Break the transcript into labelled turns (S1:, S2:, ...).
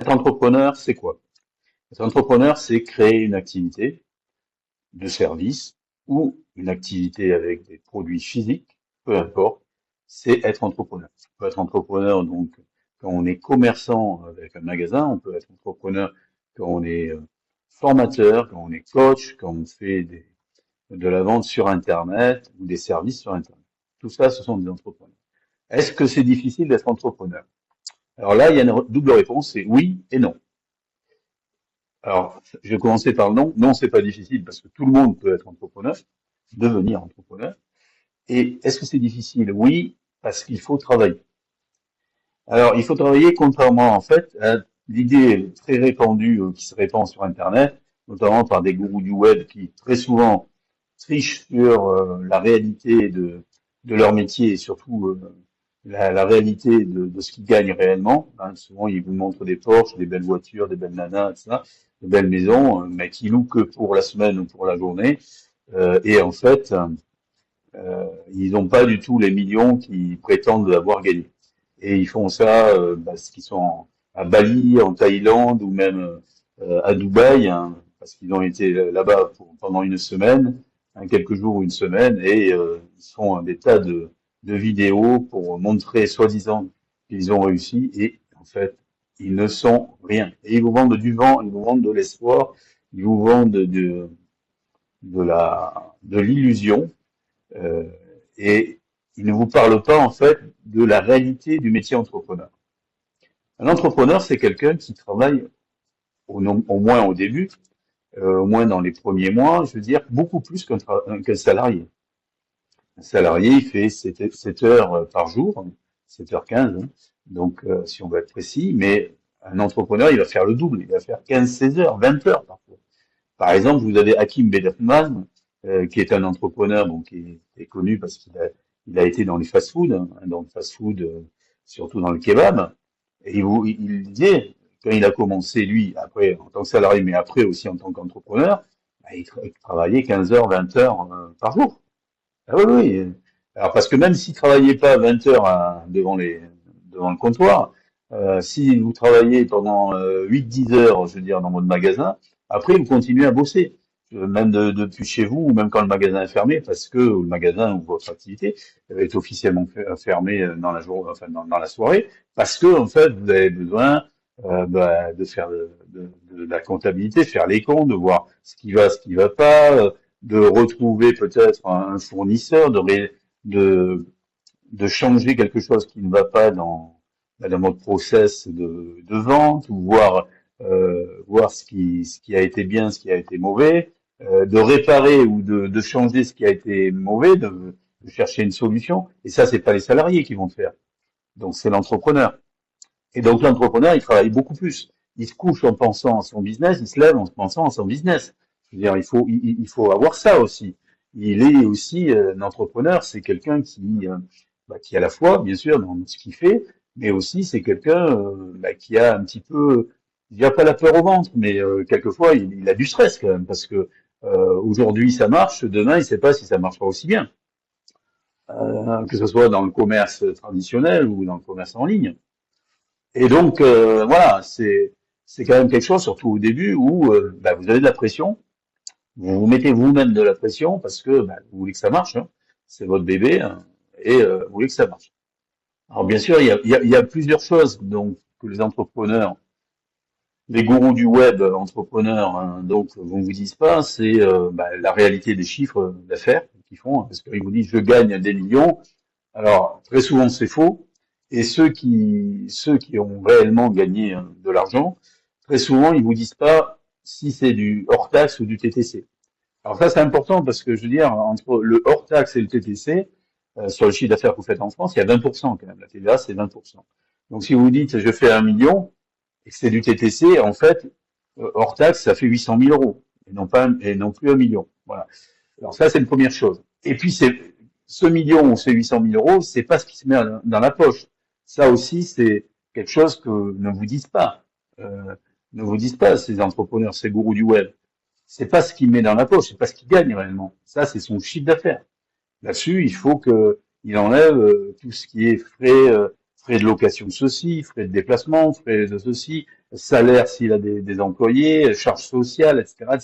S1: Être entrepreneur, c'est quoi? Être entrepreneur, c'est créer une activité de service ou une activité avec des produits physiques, peu importe, c'est être entrepreneur. On peut être entrepreneur donc quand on est commerçant avec un magasin, on peut être entrepreneur quand on est formateur, quand on est coach, quand on fait de la vente sur Internet ou des services sur Internet. Tout ça, ce sont des entrepreneurs. Est-ce que c'est difficile d'être entrepreneur? Alors là, il y a une double réponse, c'est oui et non. Alors, je vais commencer par le non. Non, c'est pas difficile parce que tout le monde peut être entrepreneur, devenir entrepreneur. Et est-ce que c'est difficile? Oui, parce qu'il faut travailler. Alors, il faut travailler contrairement, en fait, à l'idée très répandue qui se répand sur Internet, notamment par des gourous du web qui très souvent trichent sur la réalité de leur métier et surtout la réalité de ce qu'ils gagnent réellement. Hein. Souvent, ils vous montrent des Porsche, des belles voitures, des belles nanas, etc., de belles maisons, mais qui louent que pour la semaine ou pour la journée. Et en fait, ils n'ont pas du tout les millions qu'ils prétendent avoir gagnés. Et ils font ça parce qu'ils sont à Bali, en Thaïlande ou même à Dubaï, hein, parce qu'ils ont été là-bas pendant une semaine, hein, quelques jours ou une semaine, et ils font des tas de vidéos pour montrer soi-disant qu'ils ont réussi, et en fait, ils ne sont rien. Et ils vous vendent du vent, ils vous vendent de l'espoir, ils vous vendent de l'illusion, euh, et il ne vous parle pas en fait de la réalité du métier entrepreneur. Un entrepreneur, c'est quelqu'un qui travaille au moins au début, au moins dans les premiers mois, je veux dire, beaucoup plus qu'un salarié. Un salarié, il fait 7 heures par jour, 7h15, hein, donc si on veut être précis, mais un entrepreneur, il va faire le double, il va faire 15, 16 heures, 20 heures parfois. Par exemple, vous avez Hakim Bederman, qui est un entrepreneur bon, qui est connu parce il a été dans les fast-food, hein, dans le fast-food, surtout dans le kebab. Et il disait, quand il a commencé, lui, après, en tant que salarié, mais après aussi en tant qu'entrepreneur, bah, il travaillait 15 heures, 20 heures par jour. Ah oui, oui. Alors, parce que même s'il travaillait pas 20 heures devant le comptoir, si vous travaillez pendant 8-10 heures, je veux dire, dans votre magasin, après, vous continuez à bosser. Même depuis chez vous, ou même quand le magasin est fermé, parce que le magasin ou votre activité est officiellement fermé dans la journée, enfin, dans la soirée, parce que, en fait, vous avez besoin de faire de la comptabilité, faire les comptes, de voir ce qui va pas, de retrouver peut-être un fournisseur, de, de changer quelque chose qui ne va pas dans votre process de vente, ou voir ce qui a été bien, ce qui a été mauvais, de réparer ou de changer ce qui a été mauvais, de chercher une solution. Et ça, c'est pas les salariés qui vont le faire. Donc, c'est l'entrepreneur. Et donc, l'entrepreneur, il travaille beaucoup plus. Il se couche en pensant à son business, il se lève en pensant à son business. Je veux dire, il faut avoir ça aussi. Il est aussi un entrepreneur, c'est quelqu'un qui a la foi, bien sûr, dans ce qu'il fait, mais aussi c'est quelqu'un qui a un petit peu, je dirais pas la peur au ventre, mais quelquefois il a du stress quand même, parce que aujourd'hui ça marche, demain il ne sait pas si ça marchera aussi bien, que ce soit dans le commerce traditionnel ou dans le commerce en ligne. Et donc, voilà, c'est quand même quelque chose, surtout au début, où vous avez de la pression, vous vous mettez vous-même de la pression parce que vous voulez que ça marche, hein. C'est votre bébé, hein, et vous voulez que ça marche. Alors bien sûr, il y a plusieurs choses donc que les entrepreneurs, les gourous du web entrepreneurs, hein, donc vous vous disent pas, c'est la réalité des chiffres d'affaires qu'ils font, hein, parce qu'ils vous disent je gagne des millions. Alors très souvent c'est faux. Et ceux qui ont réellement gagné de l'argent, très souvent, ils vous disent pas si c'est du hors taxe ou du TTC. Alors ça, c'est important parce que je veux dire, entre le hors taxe et le TTC, sur le chiffre d'affaires que vous faites en France, il y a 20% quand même. La TVA, c'est 20%. Donc si vous dites je fais 1 million et que c'est du TTC, en fait, hors taxe, ça fait 800 000 euros et non plus 1 million. Voilà. Alors ça, c'est une première chose. Et puis, ce million ou ces 800 000 euros, c'est pas ce qui se met dans la poche. Ça aussi, c'est quelque chose que ne vous disent pas. Ne vous disent pas ces entrepreneurs, ces gourous du web. C'est pas ce qu'il met dans la poche, c'est pas ce qu'il gagne réellement. Ça, c'est son chiffre d'affaires. Là-dessus, il faut qu'il enlève tout ce qui est frais, frais de location de ceci, frais de déplacement, frais de ceci, salaire s'il a des employés, charges sociales, etc.